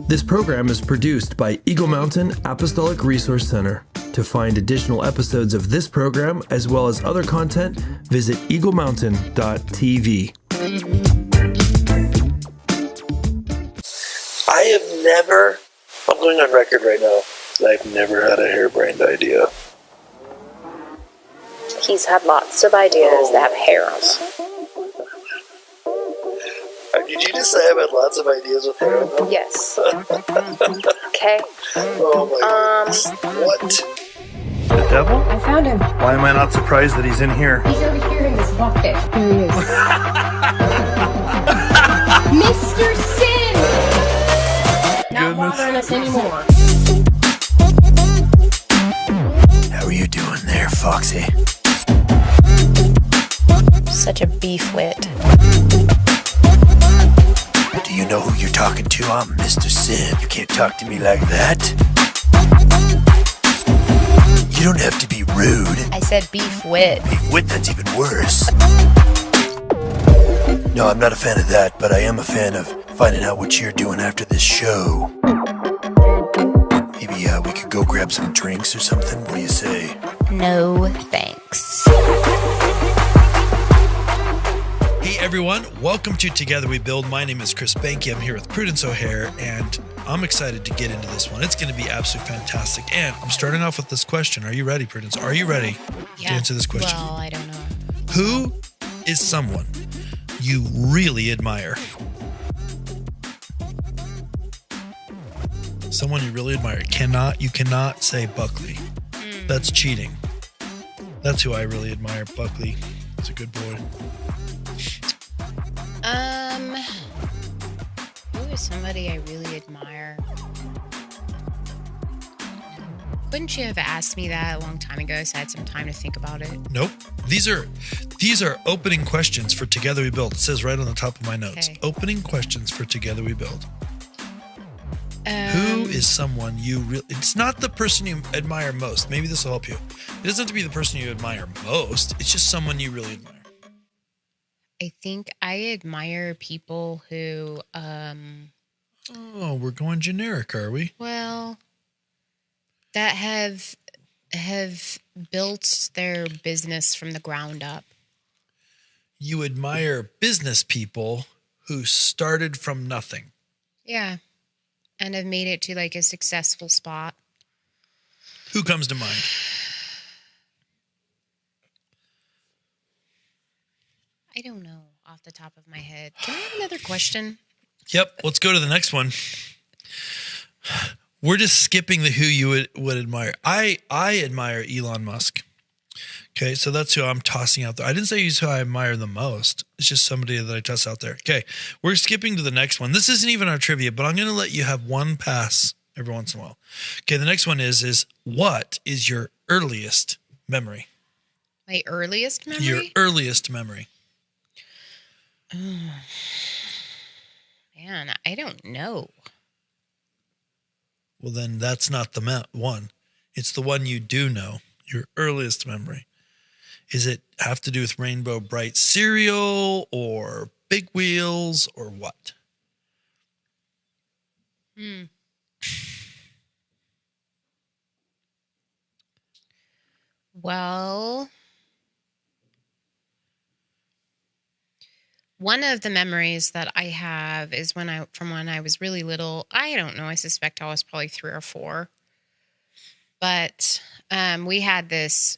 This program is produced by Eagle Mountain Apostolic Resource Center. To find additional episodes of this program, as well as other content, visit eaglemountain.tv. I have never, I'm going on record right now, I've never had a harebrained idea. He's had lots of ideas that have hair on them. Did you just say I've had lots of ideas with hair on them? Yes. Okay. Oh my goodness. What? The devil? I found him. Why am I not surprised that he's in here? He's over here in this bucket. There he is. Mr. Sin! Not bothering us anymore. How are you doing there, Foxy? Such a beef wit. Do you know who you're talking to? I'm Mr. Sin. You can't talk to me like that. You don't have to be rude. I said beef wit. Beef wit, that's even worse. No, I'm not a fan of that, but I am a fan of finding out what you're doing after this show. Maybe we could go grab some drinks or something. What do you say? No thanks. Hey everyone, welcome to Together We Build. My name is Chris Behnke. I'm here with Prudence O'Hare, and I'm excited to get into this one. It's going to be absolutely fantastic. And I'm starting off with this question. Are you ready, Prudence? Are you ready to answer this question? Well, I don't know. Who is someone you really admire? Someone you really admire. You cannot say Buckley. That's cheating. That's who I really admire. Buckley. He's a good boy. Who is somebody I really admire? Couldn't you have asked me that a long time ago so I had some time to think about it? Nope. These are opening questions for Together We Build. It says right on the top of my notes. Okay. Opening questions for Together We Build. Who is someone you really... It's not the person you admire most. Maybe this will help you. It doesn't have to be the person you admire most. It's just someone you really admire. I think I admire people who, Oh, we're going generic, are we? well, that have built their business from the ground up. You admire business people who started from nothing. Yeah. And have made it to like a successful spot. Who comes to mind? I don't know off the top of my head. Can I have another question? Yep. Let's go to the next one. We're just skipping the who you would admire. I admire Elon Musk. Okay, so that's who I'm tossing out there. I didn't say he's who I admire the most. It's just somebody that I toss out there. Okay, we're skipping to the next one. This isn't even our trivia, but I'm going to let you have one pass every once in a while. Okay, the next one is what is your earliest memory? My earliest memory? Your earliest memory. Man, I don't know. Well, then that's not the one. It's the one you do know, your earliest memory. Is it have to do with Rainbow Bright cereal or Big Wheels or what? Well, one of the memories that I have is from when I was really little. I don't know. I suspect I was probably 3 or 4. But we had this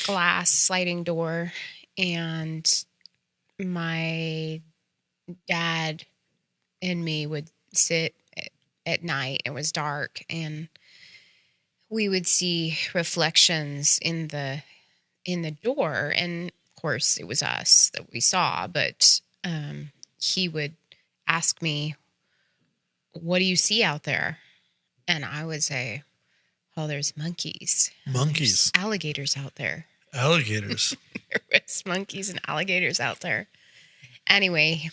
glass sliding door, and my dad and me would sit at night. It was dark, and we would see reflections in the door, and of course it was us that we saw, but he would ask me, "What do you see out there?" And I would say, "Oh, there's monkeys. Monkeys. There's alligators out there." Alligators. There was monkeys and alligators out there. Anyway,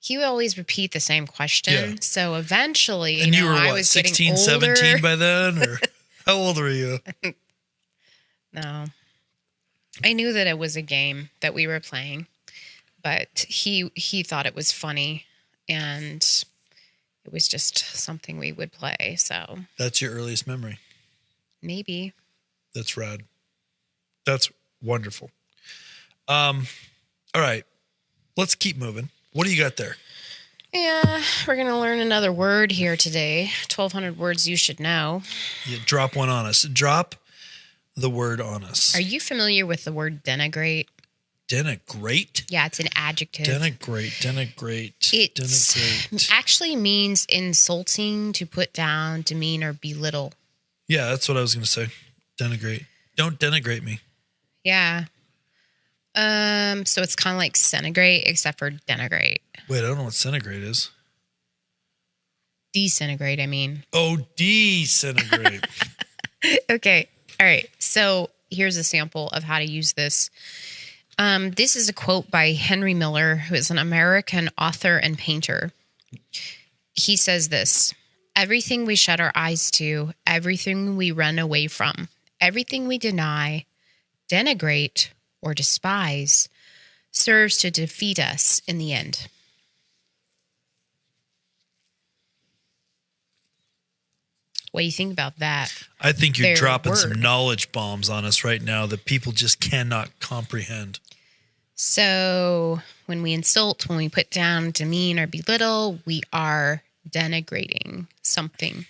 he would always repeat the same question. Yeah. So eventually, And you were I what, was 16, getting older. 17 by then? Or how old were you? No. I knew that it was a game that we were playing, but he thought it was funny, and it was just something we would play. So That's your earliest memory. maybe. That's rad. That's wonderful. All right. Let's keep moving. What do you got there? Yeah, we're going to learn another word here today. 1,200 words you should know. Yeah, drop one on us. Drop the word on us. Are you familiar with the word denigrate? Denigrate? Yeah, it's an adjective. Denigrate. It Denigrate. actually means insulting, to put down, demean, or belittle. Yeah, that's what I was going to say. Denigrate. Don't denigrate me. Yeah. So it's kind of like centigrate, except for denigrate. Wait, I don't know what centigrade is. Disintegrate, I mean. Oh, disintegrate. Okay. All right. So here's a sample of how to use this. This is a quote by Henry Miller, who is an American author and painter. He says this: everything we shut our eyes to, everything we run away from, everything we deny, denigrate, or despise serves to defeat us in the end. What do you think about that? I think you're Their dropping word. some knowledge bombs on us right now that people just cannot comprehend. So when we insult, when we put down, demean, or belittle, we are denigrating something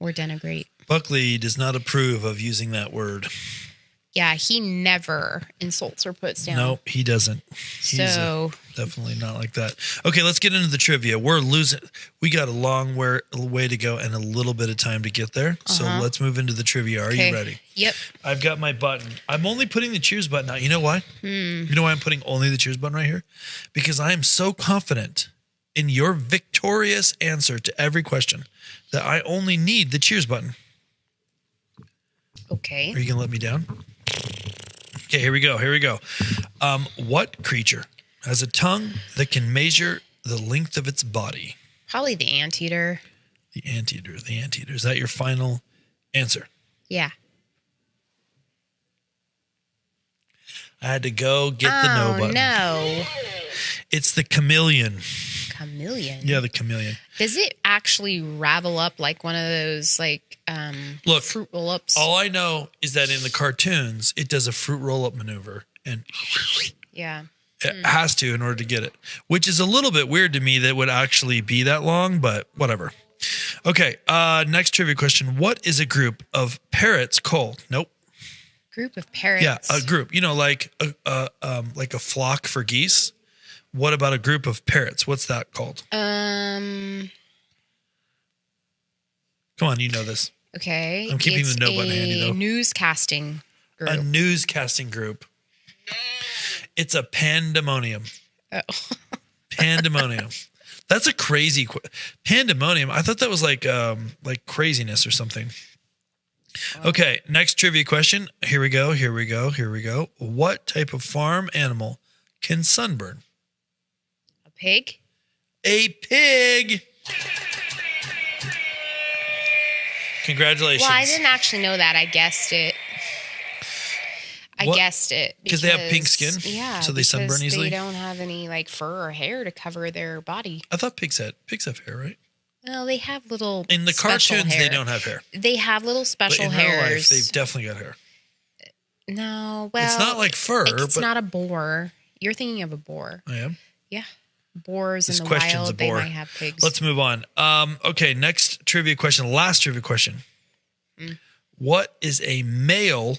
or denigrate. Buckley does not approve of using that word. Yeah, he never insults or puts down. No, he doesn't. He's So definitely not like that. Okay, let's get into the trivia. We're losing. We got a long way to go and a little bit of time to get there. So let's move into the trivia. Are okay. you ready? Yep. I've got my button. I'm only putting the cheers button out. You know why? You know why I'm putting only the cheers button right here? Because I am so confident in your victorious answer to every question that I only need the cheers button. Okay. Are you going to let me down? Okay, here we go. What creature has a tongue that can measure the length of its body? Probably the anteater. The anteater. Is that your final answer? Yeah. I had to go get the no button. No. It's the chameleon. Chameleon. Yeah, the chameleon. Does it actually ravel up like one of those Look, fruit roll-ups? All I know is that in the cartoons, it does a fruit roll-up maneuver, and Yeah. it has to in order to get it, which is a little bit weird to me that it would actually be that long, but whatever. Okay, next trivia question. What is a group of parrots called? Nope. Group of parrots. Yeah, a group. You know, like a flock for geese. What about a group of parrots? What's that called? Um. Come on, you know this. Okay. I'm keeping the no button handy, though. Newscasting group. A newscasting group. It's a pandemonium. Oh. Pandemonium. That's a crazy pandemonium. I thought that was like craziness or something. Okay, next trivia question. Here we go. What type of farm animal can sunburn? A pig? A pig. Congratulations. Well, I didn't actually know that. I guessed it. What? Guessed it Because they have pink skin? Yeah. So they sunburn easily? They don't have any like fur or hair to cover their body. I thought pigs have hair, right? No, they have little. In the special cartoons, hair. they don't have hair. They have little But special in real life, hairs. they've definitely got hair. No, well, It's not like fur, It's but not a boar. You're thinking of a boar. I am. Yeah, boars This in the question's wild. a They bore. might have pigs. Let's move on. Okay, next trivia question. Last trivia question. What is a male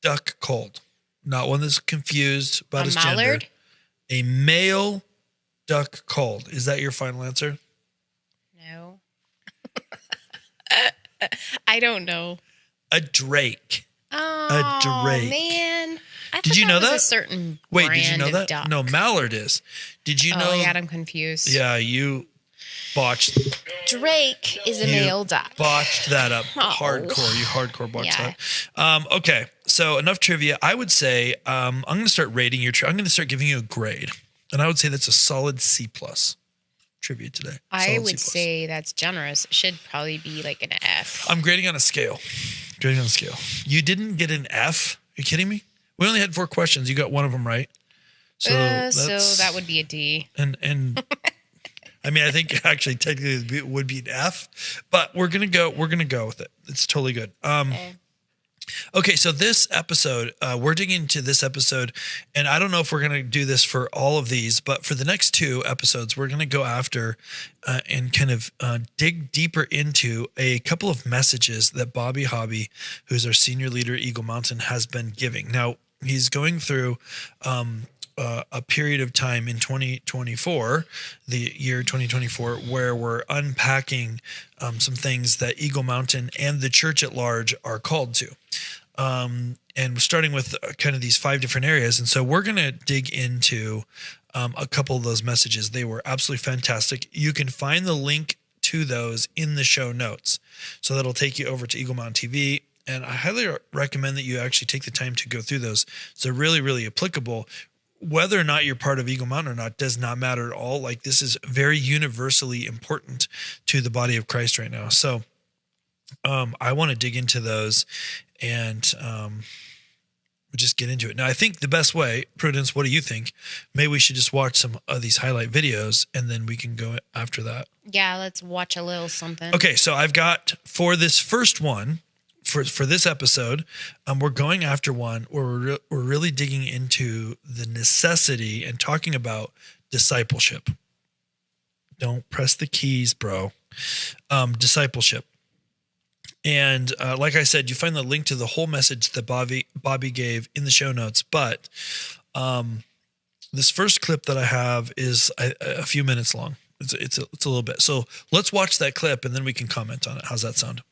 duck called? Not one that's confused about his mallard? gender. A male duck called. Is that your final answer? No. I don't know. A drake. Oh, drake. man. I Did thought you know was that? A certain Wait, brand did you know of that? duck. No, mallard is. Did you know? Oh, yeah, I'm confused. Yeah, you botched Drake is a male duck. botched that up. Oh. Hardcore. You hardcore botched Yeah. that. Okay, so enough trivia. I would say I'm going to start rating your I'm going to start giving you a grade. And I would say that's a solid C+ trivia today. I Solid would C+. say that's generous. It should probably be like an F. I'm grading on a scale. Grading on a scale. You didn't get an F? Are you kidding me? We only had 4 questions. You got one of them right. So so that would be a D. and I mean, I think actually technically it would be an F, but we're gonna go with it. It's totally good. Okay, so this episode, we're digging into this episode, and I don't know if we're going to do this for all of these, but for the next 2 episodes, we're going to go after and kind of dig deeper into a couple of messages that Bobby Hobby, who's our senior leader at Eagle Mountain, has been giving. Now, he's going through a period of time in 2024, the year 2024, where we're unpacking some things that Eagle Mountain and the church at large are called to. And we're starting with kind of these 5 different areas. And so we're going to dig into a couple of those messages. They were absolutely fantastic. You can find the link to those in the show notes. So that'll take you over to Eagle Mountain TV. And I highly recommend that you actually take the time to go through those. So really, really applicable. Whether or not you're part of Eagle Mountain or not does not matter at all. Like, this is very universally important to the body of Christ right now. So I want to dig into those and we'll just get into it. Now, I think the best way, Prudence, what do you think? Maybe we should just watch some of these highlight videos and then we can go after that. Yeah, let's watch a little something. Okay, so I've got, for this first one, for this episode, we're going after one where we're really digging into the necessity and talking about discipleship. Don't press the keys, bro. Discipleship. And like I said, you find the link to the whole message that Bobby gave in the show notes. But this first clip that I have is a few minutes long. It's a little bit. So let's watch that clip and then we can comment on it. How's that sound?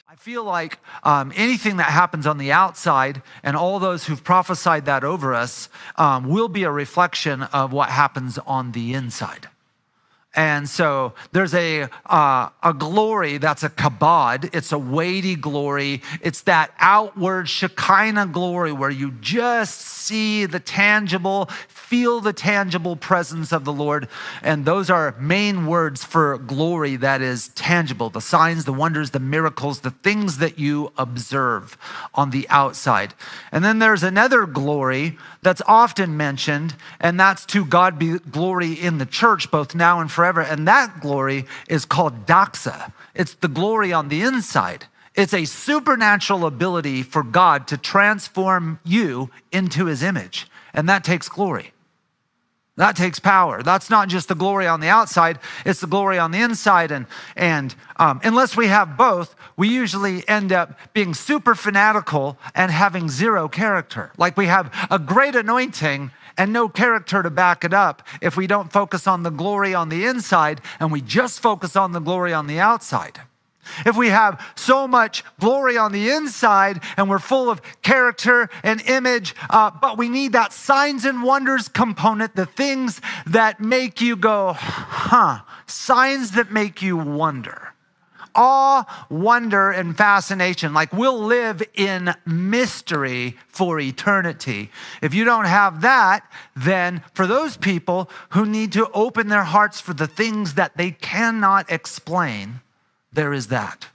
I feel like anything that happens on the outside and all those who've prophesied that over us will be a reflection of what happens on the inside. And so there's a glory that's a kabod. It's a weighty glory. It's that outward Shekinah glory where you just see the tangible, feel the tangible presence of the Lord. And those are main words for glory that is tangible. The signs, the wonders, the miracles, the things that you observe on the outside. And then there's another glory that's often mentioned, and that's to God be glory in the church, both now and forever. And that glory is called doxa. It's the glory on the inside. It's a supernatural ability for God to transform you into his image. And that takes glory. That takes power. That's not just the glory on the outside, it's the glory on the inside. And unless we have both, we usually end up being super fanatical and having zero character. Like, we have a great anointing and no character to back it up if we don't focus on the glory on the inside and we just focus on the glory on the outside. If we have so much glory on the inside and we're full of character and image, but we need that signs and wonders component, the things that make you go, signs that make you wonder. Awe, wonder, and fascination. Like, we'll live in mystery for eternity. If you don't have that, then for those people who need to open their hearts for the things that they cannot explain, there is that.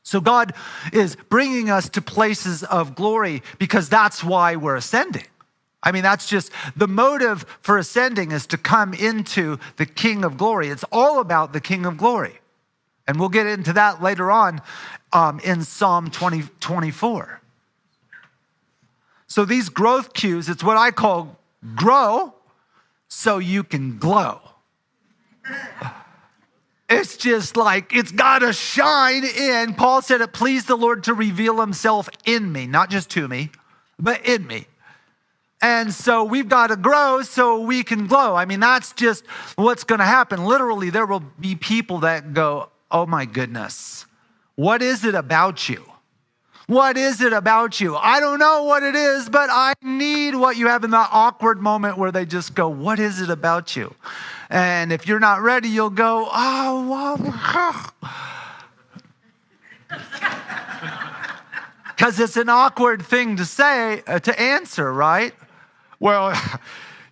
So God is bringing us to places of glory because that's why we're ascending. I mean, that's just the motive for ascending, is to come into the King of Glory. It's all about the King of Glory. And we'll get into that later on in Psalm 24. So these growth cues, it's what I call grow so you can glow. It's just like, it's got to shine in. Paul said it pleased the Lord to reveal himself in me, not just to me, but in me. And so we've got to grow so we can glow. I mean, that's just what's going to happen. Literally, there will be people that go, oh my goodness, what is it about you? What is it about you? I don't know what it is, but I need what you have in that awkward moment where they just go, what is it about you? And if you're not ready, you'll go, oh, well. Because it's an awkward thing to say, to answer, right? Well,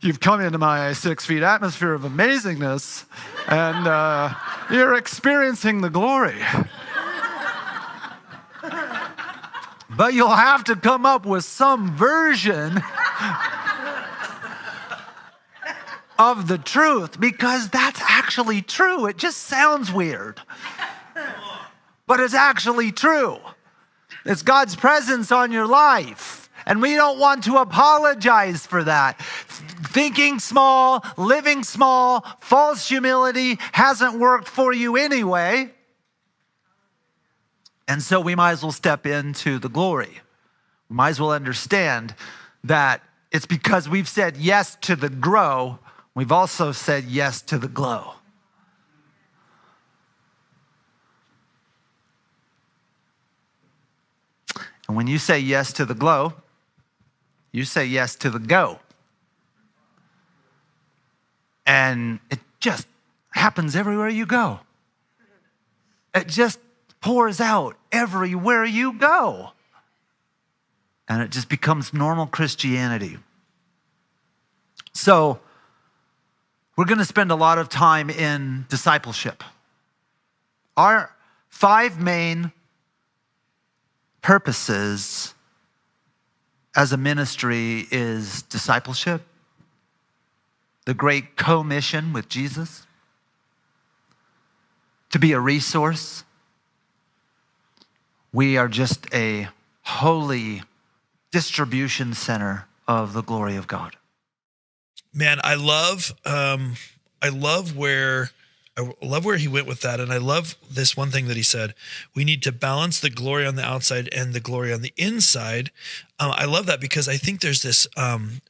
you've come into my 6 feet atmosphere of amazingness, and you're experiencing the glory. But you'll have to come up with some version of the truth, because that's actually true. It just sounds weird, but it's actually true. It's God's presence on your life, and we don't want to apologize for that. Thinking small, living small, false humility hasn't worked for you anyway. And so we might as well step into the glory. We might as well understand that it's because we've said yes to the grow, we've also said yes to the glow. And when you say yes to the glow, you say yes to the go. And it just happens everywhere you go. It just pours out everywhere you go. And it just becomes normal Christianity. So we're going to spend a lot of time in discipleship. Our 5 main purposes as a ministry is discipleship, the great commission with Jesus, to be a resource. We are just a holy distribution center of the glory of God. Man, I love where he went with that. And I love this one thing that he said: we need to balance the glory on the outside and the glory on the inside. I love that, because I think there's this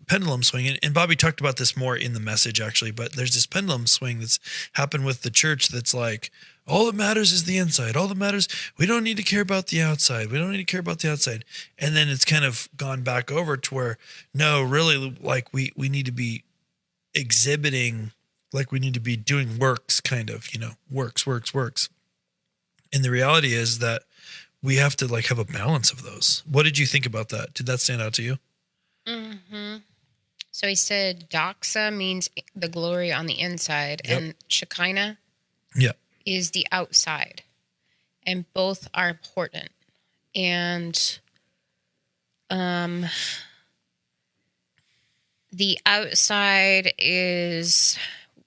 pendulum swing, and Bobby talked about this more in the message actually, but there's this pendulum swing that's happened with the church that's like, all that matters is the inside. All that matters, we don't need to care about the outside. We don't need to care about the outside. And then it's kind of gone back over to where, no, really, like we need to be exhibiting, like we need to be doing works, kind of, works. And the reality is that we have to like have a balance of those. What did you think about that? Did that stand out to you? Mm-hmm. So he said doxa means the glory on the inside, Yep. and Shekinah Yeah. is the outside. And both are important. And the outside is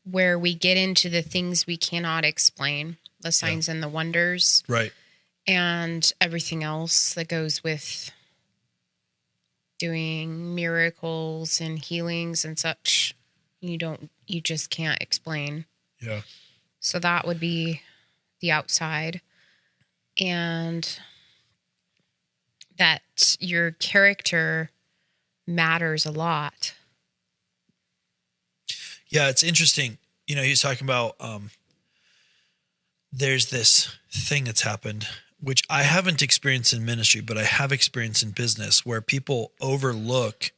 where we get into the things we cannot explain, the signs and the wonders. Right. And everything else that goes with doing miracles and healings and such. You just can't explain. Yeah. So that would be the outside. And that your character matters a lot. Yeah, it's interesting. He's talking about there's this thing that's happened, which I haven't experienced in ministry, but I have experienced in business, where people overlook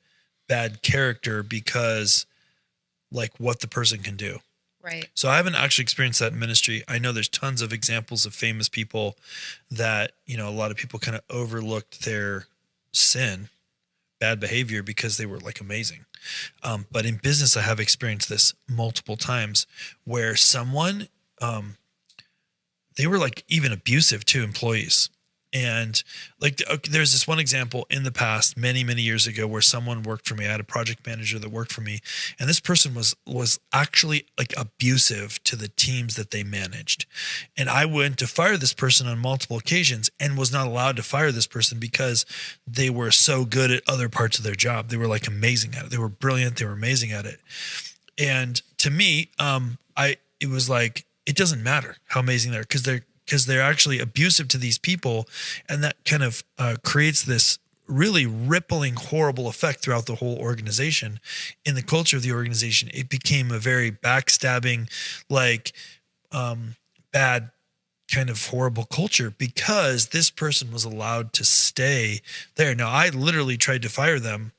bad character because like what the person can do. Right. So I haven't actually experienced that in ministry. I know there's tons of examples of famous people that, a lot of people kind of overlooked their sin, bad behavior, because they were like amazing. But in business, I have experienced this multiple times where someone, they were like even abusive to employees. And like, there's this one example in the past, many, many years ago, where someone worked for me. I had a project manager that worked for me, and this person was actually like abusive to the teams that they managed. And I went to fire this person on multiple occasions and was not allowed to fire this person because they were so good at other parts of their job. They were like amazing at it. They were brilliant. They were amazing at it. And to me, it was like, it doesn't matter how amazing they are, because they're actually abusive to these people. And that kind of creates this really rippling, horrible effect throughout the whole organization. In the culture of the organization, it became a very backstabbing, like bad kind of horrible culture, because this person was allowed to stay there. Now, I literally tried to fire them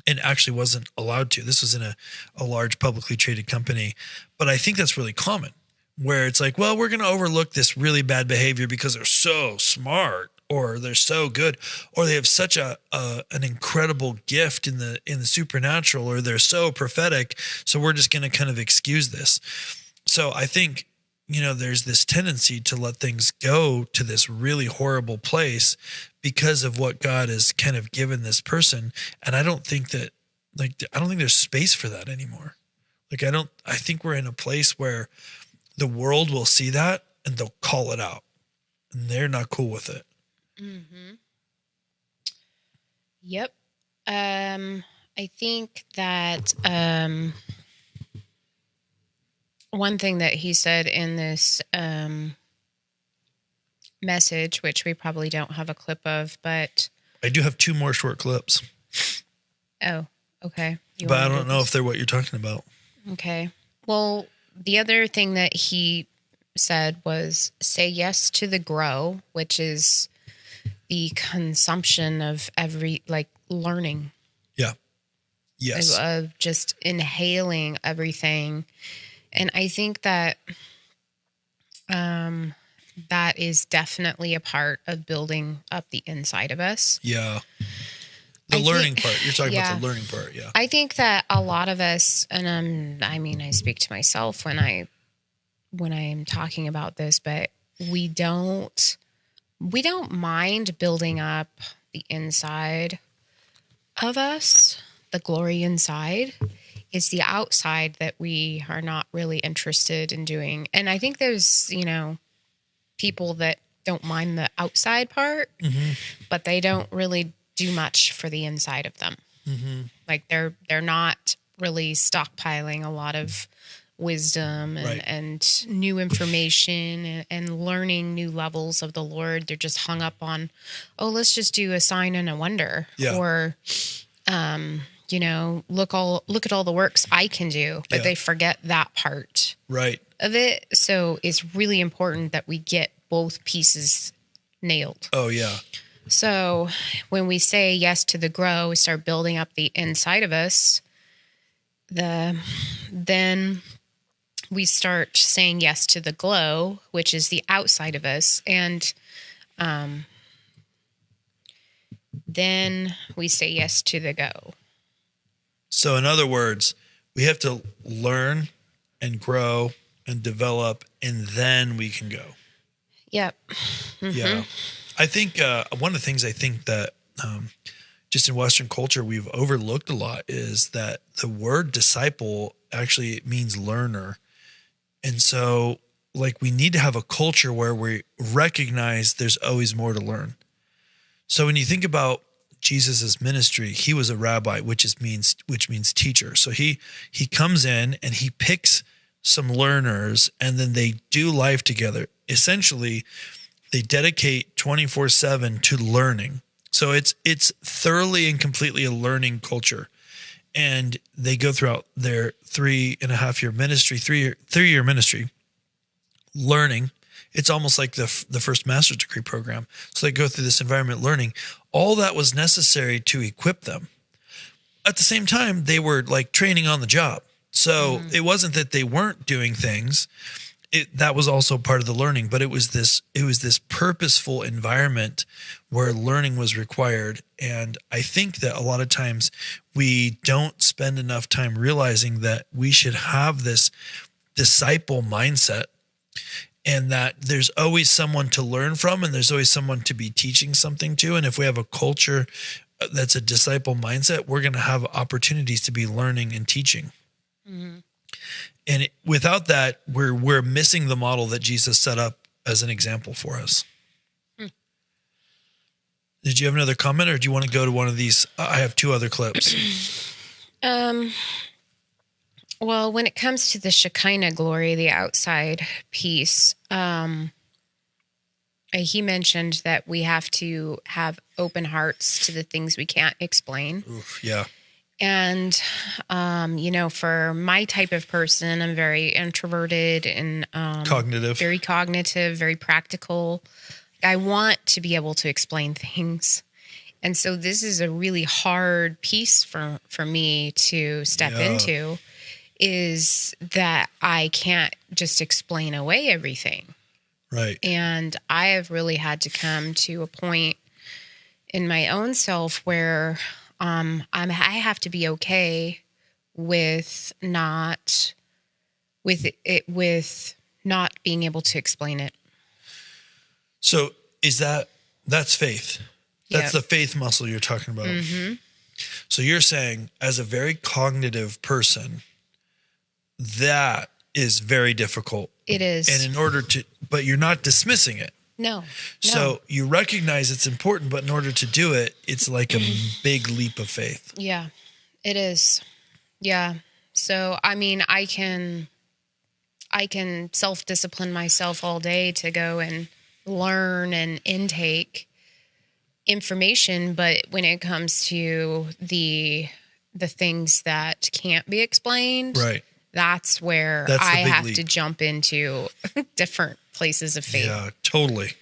and actually wasn't allowed to. This was in a large publicly traded company. But I think that's really common, where it's like, well, we're going to overlook this really bad behavior because they're so smart, or they're so good, or they have such an incredible gift in the supernatural, or they're so prophetic. So we're just going to kind of excuse this. So I think, there's this tendency to let things go to this really horrible place because of what God has kind of given this person. And I don't think there's space for that anymore. Like, I think we're in a place where the world will see that and they'll call it out, and they're not cool with it. Mm-hmm. Yep. I think that one thing that he said in this message, which we probably don't have a clip of, but I do have 2 more short clips, oh, okay. but I don't know if they're what you're talking about. Okay. Well, the other thing that he said was say yes to the grow, which is the consumption of learning. Yeah. Yes. Of just inhaling everything. And I think that that is definitely a part of building up the inside of us. Yeah. The learning part. You're talking about the learning part. Yeah. I think that a lot of us, and I speak to myself when I'm talking about this, but we don't mind building up the inside of us, the glory inside. It's the outside that we are not really interested in doing. And I think there's, people that don't mind the outside part, but they don't really do much for the inside of them. Mm-hmm. Like they're not really stockpiling a lot of wisdom and new information and learning new levels of the Lord. They're just hung up on, let's just do a sign and a wonder, or look at all the works I can do, but they forget that part of it. So it's really important that we get both pieces nailed. Oh yeah. So when we say yes to the grow, we start building up the inside of us. Then we start saying yes to the glow, which is the outside of us. And then we say yes to the go. So in other words, we have to learn and grow and develop, and then we can go. Yep. Mm-hmm. Yeah. I think one of the things I think that just in Western culture we've overlooked a lot is that the word disciple actually means learner. And so we need to have a culture where we recognize there's always more to learn. So when you think about Jesus's ministry, he was a rabbi, which means teacher. So he comes in and he picks some learners, and then they do life together. Essentially, they dedicate 24/7 to learning. So it's thoroughly and completely a learning culture. And they go throughout their 3.5-year ministry, 3-year ministry, learning. It's almost like the first master's degree program. So they go through this environment learning. All that was necessary to equip them. At the same time, they were training on the job. So it wasn't that they weren't doing things. That was also part of the learning, but it was this purposeful environment where learning was required. And I think that a lot of times we don't spend enough time realizing that we should have this disciple mindset, and that there's always someone to learn from, and there's always someone to be teaching something to. And if we have a culture that's a disciple mindset, we're going to have opportunities to be learning and teaching. Mm-hmm. And without that, we're missing the model that Jesus set up as an example for us. Did you have another comment, or do you want to go to one of these? I have 2 other clips. Well, when it comes to the Shekinah glory, the outside piece, he mentioned that we have to have open hearts to the things we can't explain. Oof, yeah. And, for my type of person, I'm very introverted and very cognitive, very practical. I want to be able to explain things. And so this is a really hard piece for me to step into, is that I can't just explain away everything. Right. And I have really had to come to a point in my own self where I have to be okay with not being able to explain it. So that's faith. That's the faith muscle you're talking about. Mm-hmm. So you're saying, as a very cognitive person, that is very difficult. It is. And but you're not dismissing it. No. So you recognize it's important, but in order to do it, it's like a big leap of faith. Yeah, it is. Yeah. So, I mean, I can self-discipline myself all day to go and learn and intake information, but when it comes to the things that can't be explained, right, that's where I have to jump into different places of faith. Yeah, totally.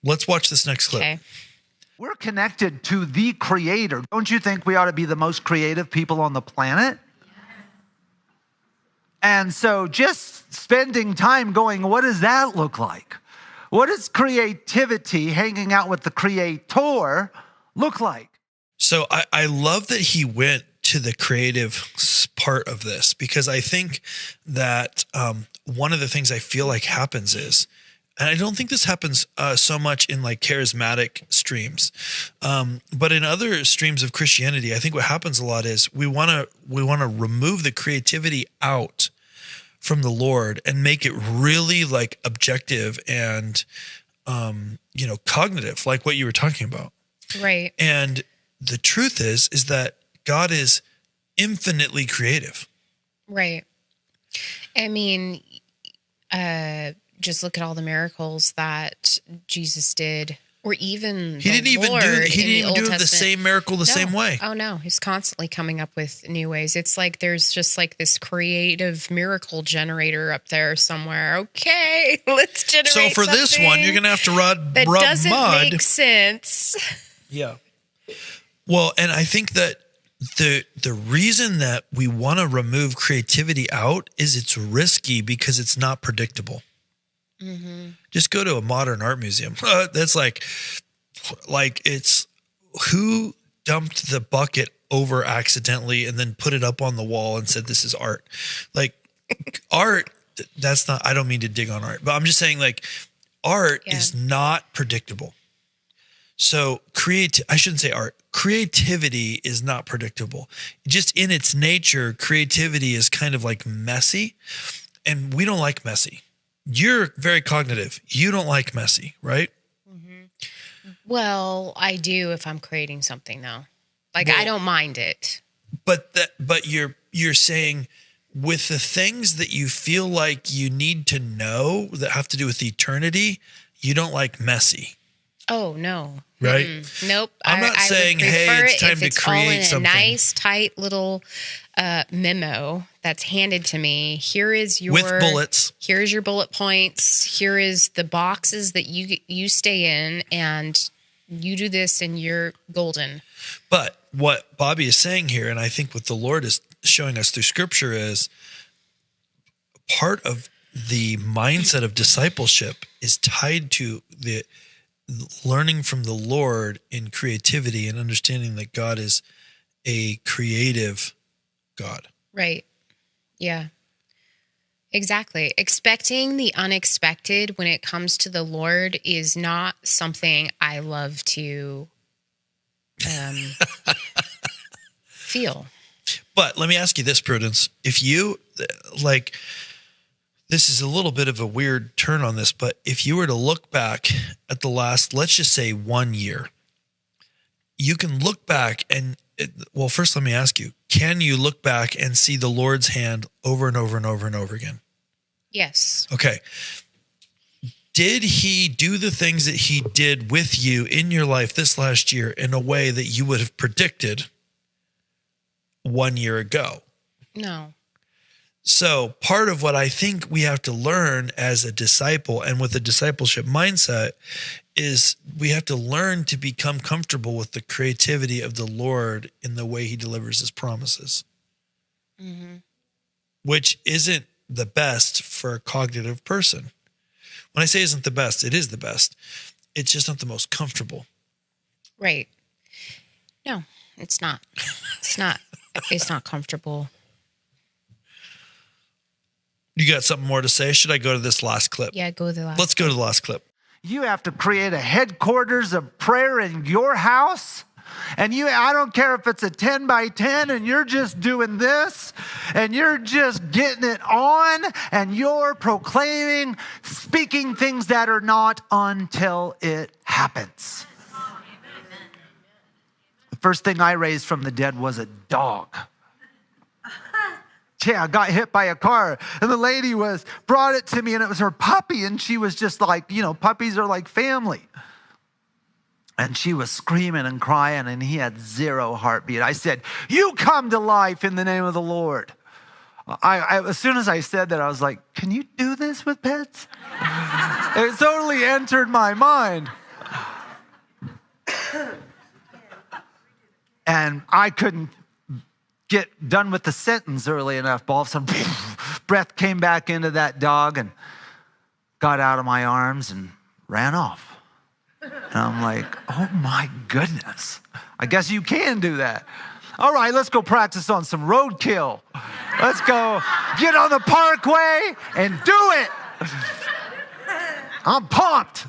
Let's watch this next clip. Okay. We're connected to the Creator. Don't you think we ought to be the most creative people on the planet? And so just spending time going, what does that look like? What does creativity, hanging out with the Creator, look like? So I love that he went to the creative part of this, because I think that one of the things I feel like happens is, and I don't think this happens so much in like charismatic streams, but in other streams of Christianity, I think what happens a lot is we want to remove the creativity out from the Lord and make it really like objective and cognitive, like what you were talking about. Right. And the truth is that God is infinitely creative. Right. I mean, just look at all the miracles that Jesus did, or even he didn't even do the same miracle the same way. Oh no, he's constantly coming up with new ways. It's like there's just like this creative miracle generator up there somewhere. Okay, let's generate. So for this one, you're gonna have to rub doesn't mud. Make sense. Yeah. Well, and I think that the reason that we want to remove creativity out is it's risky because it's not predictable. Mm-hmm. Just go to a modern art museum. That's like it's who dumped the bucket over accidentally and then put it up on the wall and said, this is art. Like art, that's not, I don't mean to dig on art, but I'm just saying like art is not predictable. So I shouldn't say art. Creativity is not predictable. Just in its nature, creativity is kind of like messy, and we don't like messy. You're very cognitive. You don't like messy, right? Mm-hmm. Well, I do if I'm creating something though. Like I don't mind it. But you're saying with the things that you feel like you need to know that have to do with eternity, you don't like messy. Oh no. Right? Mm-mm. Nope. I'm not saying, hey, it's time to create something. A nice, tight little memo that's handed to me. Here is your with bullets. Here's your bullet points. Here is the boxes that you stay in, and you do this, and you're golden. But what Bobby is saying here, and I think what the Lord is showing us through Scripture, is part of the mindset of discipleship is tied to the learning from the Lord in creativity and understanding that God is a creative God. Right. Yeah. Exactly. Expecting the unexpected when it comes to the Lord is not something I love to feel. But let me ask you this, Prudence. If you this is a little bit of a weird turn on this, but if you were to look back at the last, let's just say 1 year, you can look back and, first let me ask you, can you look back and see the Lord's hand over and over and over and over again? Yes. Okay. Did he do the things that he did with you in your life this last year in a way that you would have predicted 1 year ago? No. So part of what I think we have to learn as a disciple and with a discipleship mindset is we have to learn to become comfortable with the creativity of the Lord in the way he delivers his promises, which isn't the best for a cognitive person. When I say isn't the best, it is the best. It's just not the most comfortable. Right. No, it's not. It's not. It's not comfortable. You got something more to say? Should I go to this last clip? Yeah, go to the last. Let's go to the last clip. You have to create a headquarters of prayer in your house. And I don't care if it's a 10 by 10 and you're just doing this and you're just getting it on and you're proclaiming, speaking things that are not until it happens. The first thing I raised from the dead was a dog. Yeah, I got hit by a car and the lady brought it to me and it was her puppy and she was just like, puppies are like family. And she was screaming and crying and he had 0 heartbeat. I said, you come to life in the name of the Lord. As soon as I said that, I was like, can you do this with pets? It totally entered my mind. And I couldn't get done with the sentence early enough. All of a sudden, breath came back into that dog and got out of my arms and ran off. And I'm like, oh my goodness. I guess you can do that. All right, let's go practice on some roadkill. Let's go get on the parkway and do it. I'm pumped.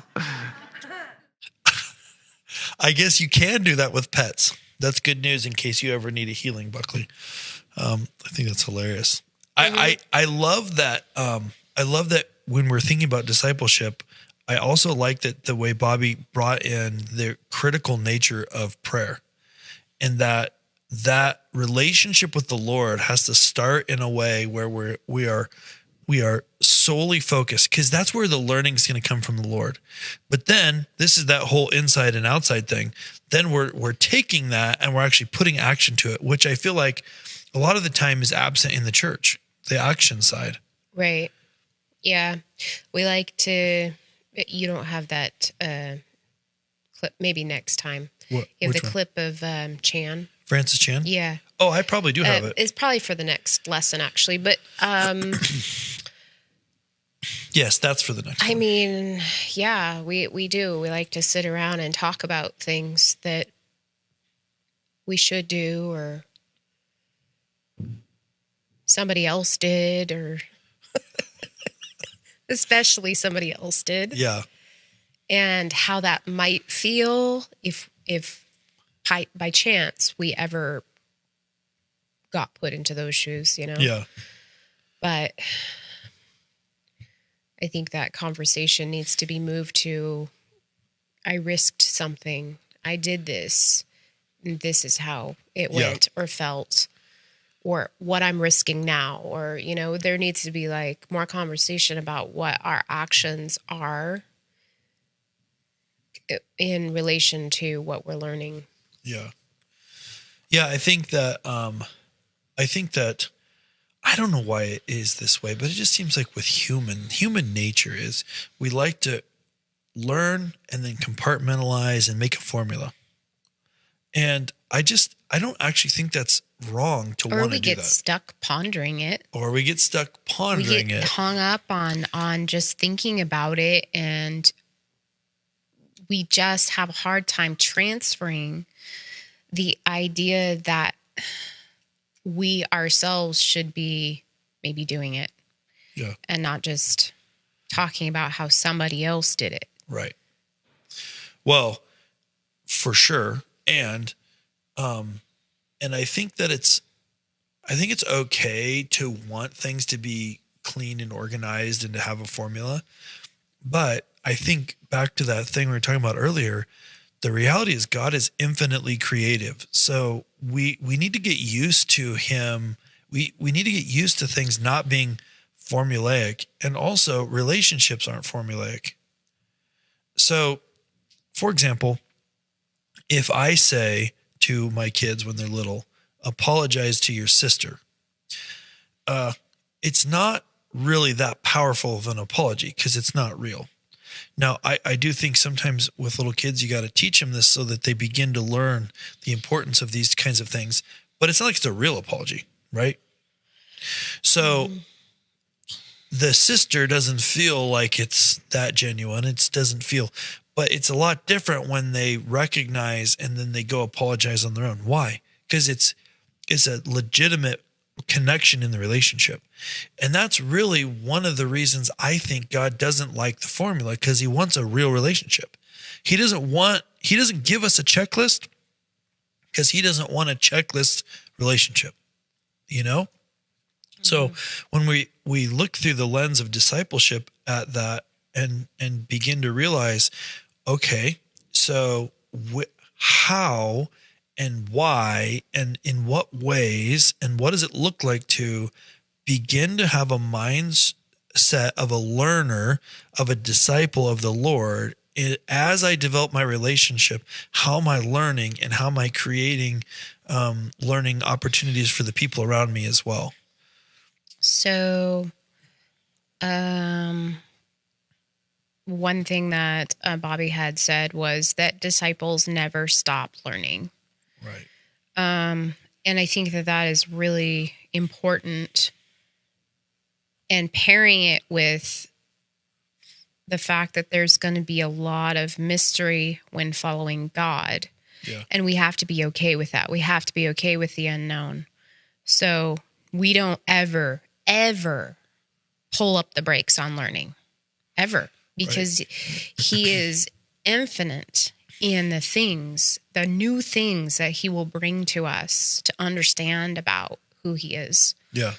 I guess you can do that with pets. That's good news in case you ever need a healing, Buckley. I think that's hilarious. I love that. I love that when we're thinking about discipleship, I also like that the way Bobby brought in the critical nature of prayer, and that relationship with the Lord has to start in a way where we are solely focused, because that's where the learning is going to come from the Lord. But then this is that whole inside and outside thing. Then we're taking that and we're actually putting action to it, which I feel like a lot of the time is absent in the church, the action side. Right. Yeah. We like to, you don't have that clip, maybe next time. What? You have Which the one? clip of Chan. Francis Chan? Yeah. Oh, I probably do have it. It's probably for the next lesson, actually. But Yes, that's for the next I one. mean, yeah, we do. We like to sit around and talk about things that we should do or somebody else did, or especially somebody else did. Yeah. And how that might feel if by chance we ever got put into those shoes, Yeah. But I think that conversation needs to be moved to, I risked something. I did this. And this is how it went or felt, or what I'm risking now. Or, there needs to be like more conversation about what our actions are in relation to what we're learning. Yeah. Yeah. I think that, I don't know why it is this way, but it just seems like with human nature is we like to learn and then compartmentalize and make a formula. And I don't actually think that's wrong to want to do that. Or we get stuck pondering it. Or we get stuck pondering we get it. hung up on just thinking about it, and we just have a hard time transferring the idea that we ourselves should be maybe doing it. Yeah. And not just talking about how somebody else did it. Right. Well, for sure. And I think that it's okay to want things to be clean and organized and to have a formula. But I think back to that thing we were talking about earlier, the reality is God is infinitely creative. So we need to get used to him. We need to get used to things not being formulaic, and also relationships aren't formulaic. So, for example, if I say to my kids when they're little, apologize to your sister, it's not really that powerful of an apology because it's not real. Now, I do think sometimes with little kids, you got to teach them this so that they begin to learn the importance of these kinds of things, but it's not like it's a real apology, right? So the sister doesn't feel like it's that genuine. It doesn't feel, but it's a lot different when they recognize and then they go apologize on their own. Why? Because it's a legitimate connection in the relationship. And that's really one of the reasons I think God doesn't like the formula, because he wants a real relationship. He doesn't give us a checklist because he doesn't want a checklist relationship, you know? So when we look through the lens of discipleship at that and begin to realize, okay, so how and why and in what ways and what does it look like to begin to have a mindset of a learner, of a disciple of the Lord, as I develop my relationship, how am I learning and how am I creating learning opportunities for the people around me as well? So, one thing that Bobby had said was that disciples never stop learning. Right. And I think that is really important. And pairing it with the fact that there's going to be a lot of mystery when following God. Yeah. And we have to be okay with that. We have to be okay with the unknown. So we don't ever pull up the brakes on learning, ever, because he is infinite in the new things that he will bring to us to understand about who he is. Yeah.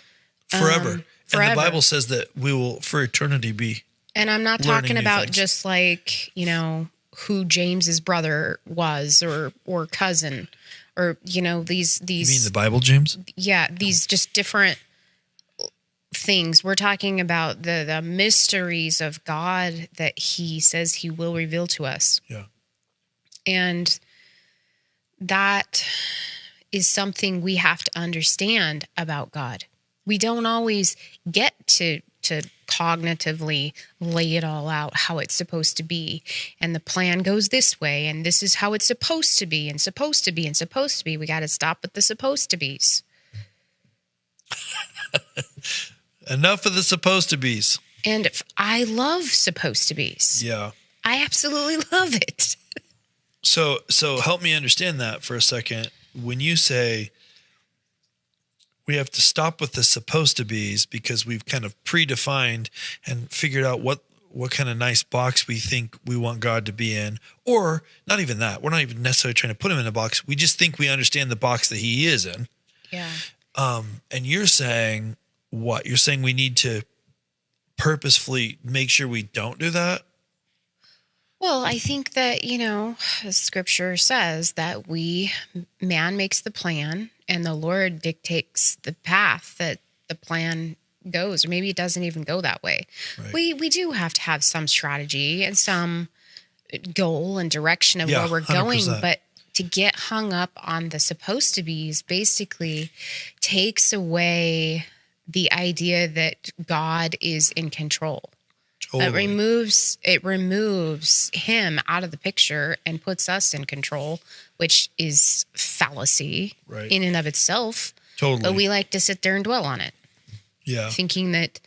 Forever. Forever. And the Bible says that we will for eternity be. And I'm not learning talking new about things. just like, who James's brother was or cousin or, these. You mean the Bible, James? Yeah. These just different things. We're talking about the mysteries of God that he says he will reveal to us. Yeah. And that is something we have to understand about God. We don't always get to cognitively lay it all out how it's supposed to be. And the plan goes this way, and this is how it's supposed to be, and supposed to be, and supposed to be. We got to stop with the supposed to be's. Enough of the supposed to be's. And I love supposed to be's. Yeah. I absolutely love it. So help me understand that for a second. When you say we have to stop with the supposed to be's because we've kind of predefined and figured out what kind of nice box we think we want God to be in, or not even that. We're not even necessarily trying to put him in a box. We just think we understand the box that he is in. Yeah. And you're saying what? You're saying we need to purposefully make sure we don't do that? Well, I think that, scripture says that man makes the plan and the Lord dictates the path that the plan goes, or maybe it doesn't even go that way. Right. We do have to have some strategy and some goal and direction of Yeah, where we're going, 100%. but to get hung up on the supposed to be's basically takes away the idea that God is in control. Totally. It removes him out of the picture and puts us in control, which is fallacy Right. in and of itself. Totally. But we like to sit there and dwell on it, Yeah. thinking that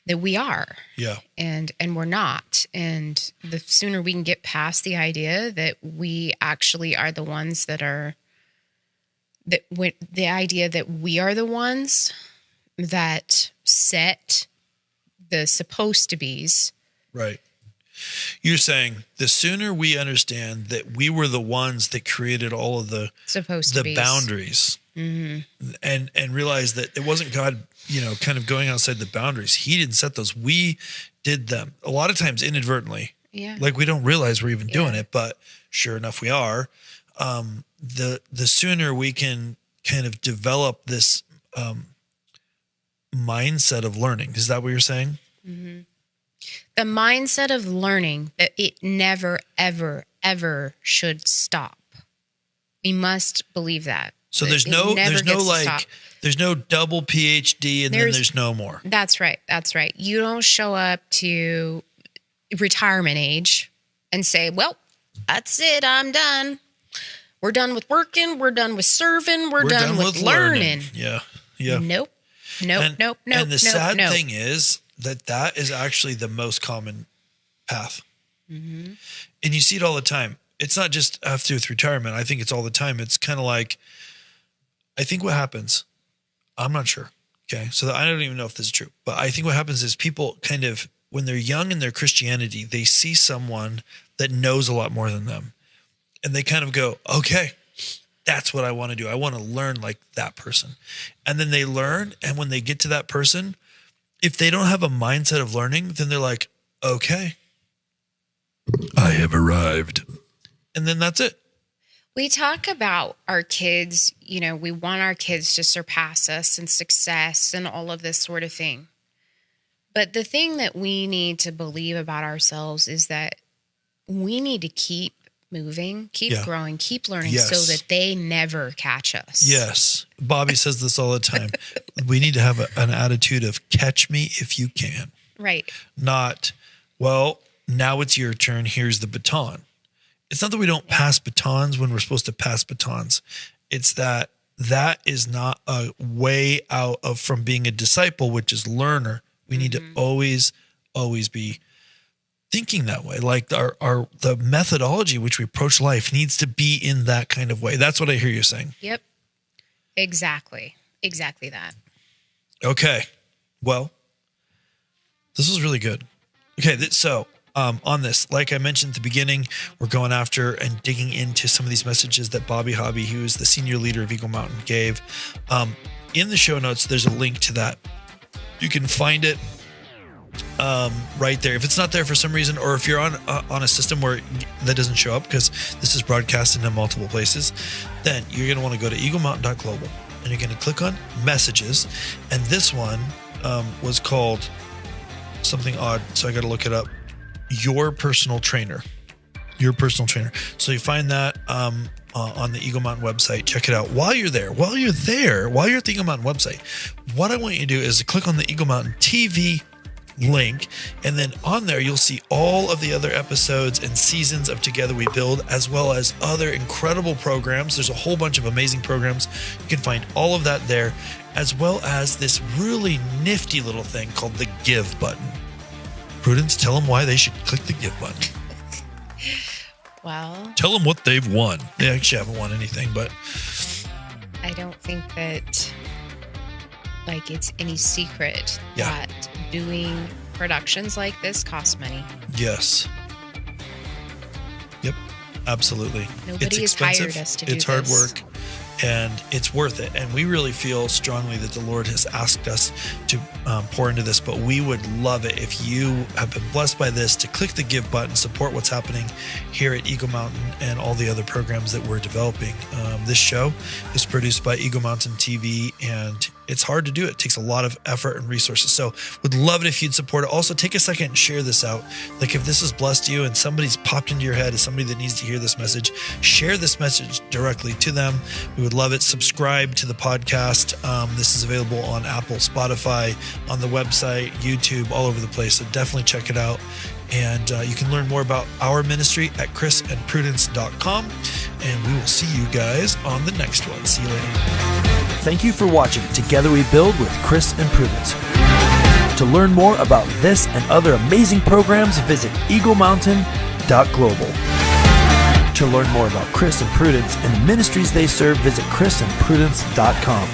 we are, Yeah. and we're not. And the sooner we can get past the idea that we actually are the ones the idea that we are the ones that set the supposed to be's. Right. You're saying the sooner we understand that we were the ones that created all of the Supposed to be's. boundaries, and realize that it wasn't God, kind of going outside the boundaries. He didn't set those. We did them a lot of times inadvertently. Yeah. Like we don't realize we're even doing it, but sure enough, we are. The sooner we can kind of develop this mindset of learning. Is that what you're saying? Mm-hmm. The mindset of learning that it never, ever, ever should stop. We must believe that. So That there's it no never gets to stop. there's no double PhD and then there's no more. That's right. That's right. You don't show up to retirement age and say, well, that's it. I'm done. We're done with working. We're done with serving. We're done with learning. Yeah. Yeah. Nope. And the sad nope. thing is that is actually the most common path. Mm-hmm. And you see it all the time. It's not just after with retirement. I think it's all the time. It's kind of like, I think what happens, I'm not sure. Okay. So I don't even know if this is true, but I think what happens is people kind of, when they're young in their Christianity, they see someone that knows a lot more than them. And they kind of go, okay, that's what I want to do. I want to learn like that person. And then they learn. And when they get to that person, if they don't have a mindset of learning, then they're like, okay, I have arrived. And then that's it. We talk about our kids, we want our kids to surpass us in success and all of this sort of thing. But the thing that we need to believe about ourselves is that we need to keep moving, keep growing, keep learning so that they never catch us. Yes. Bobby says this all the time. We need to have an attitude of catch me if you can. Right. Not, well, now it's your turn. Here's the baton. It's not that we don't pass batons when we're supposed to pass batons. It's that is not a way out of from being a disciple, which is learner. We need to always be thinking that way. Like the methodology which we approach life needs to be in that kind of way. That's what I hear you saying. Yep. Exactly that. Okay. Well, this was really good. Okay. So on this, like I mentioned at the beginning, we're going after and digging into some of these messages that Bobby Hobby, who is the senior leader of Eagle Mountain, gave. In the show notes, there's a link to that. You can find it right there. If it's not there for some reason, or if you're on a system where that doesn't show up because this is broadcasted in multiple places, then you're going to want to go to eaglemountain.global and you're going to click on messages. And this one was called something odd, so I got to look it up. Your personal trainer. So you find that on the Eagle Mountain website. Check it out. While you're at the Eagle Mountain website, what I want you to do is to click on the Eagle Mountain TV link, and then on there you'll see all of the other episodes and seasons of Together We Build, as well as other incredible programs. There's a whole bunch of amazing programs. You can find all of that there, as well as this really nifty little thing called the Give button. Prudence, tell them why they should click the Give button. Well, tell them what they've won. They actually haven't won anything, but I don't think that it's any secret that doing productions like this costs money. Yes. Yep. Absolutely. Nobody has hired us to do this. It's hard work. And it's worth it. And we really feel strongly that the Lord has asked us to pour into this, but we would love it if you have been blessed by this to click the Give button, support what's happening here at Eagle Mountain and all the other programs that we're developing. This show is produced by Eagle Mountain TV, and it's hard to do. It takes a lot of effort and resources. So would love it if you'd support it. Also, take a second and share this out. Like if this has blessed you and somebody's popped into your head as somebody that needs to hear this message, share this message directly to them. We would love it. Subscribe to the podcast. This is available on Apple, Spotify, on the website, YouTube, all over the place. So definitely check it out. And you can learn more about our ministry at chrisandprudence.com. And we will see you guys on the next one. See you later. Thank you for watching Together We Build with Chris and Prudence. To learn more about this and other amazing programs, visit eaglemountain.global. To learn more about Chris and Prudence and the ministries they serve, visit chrisandprudence.com.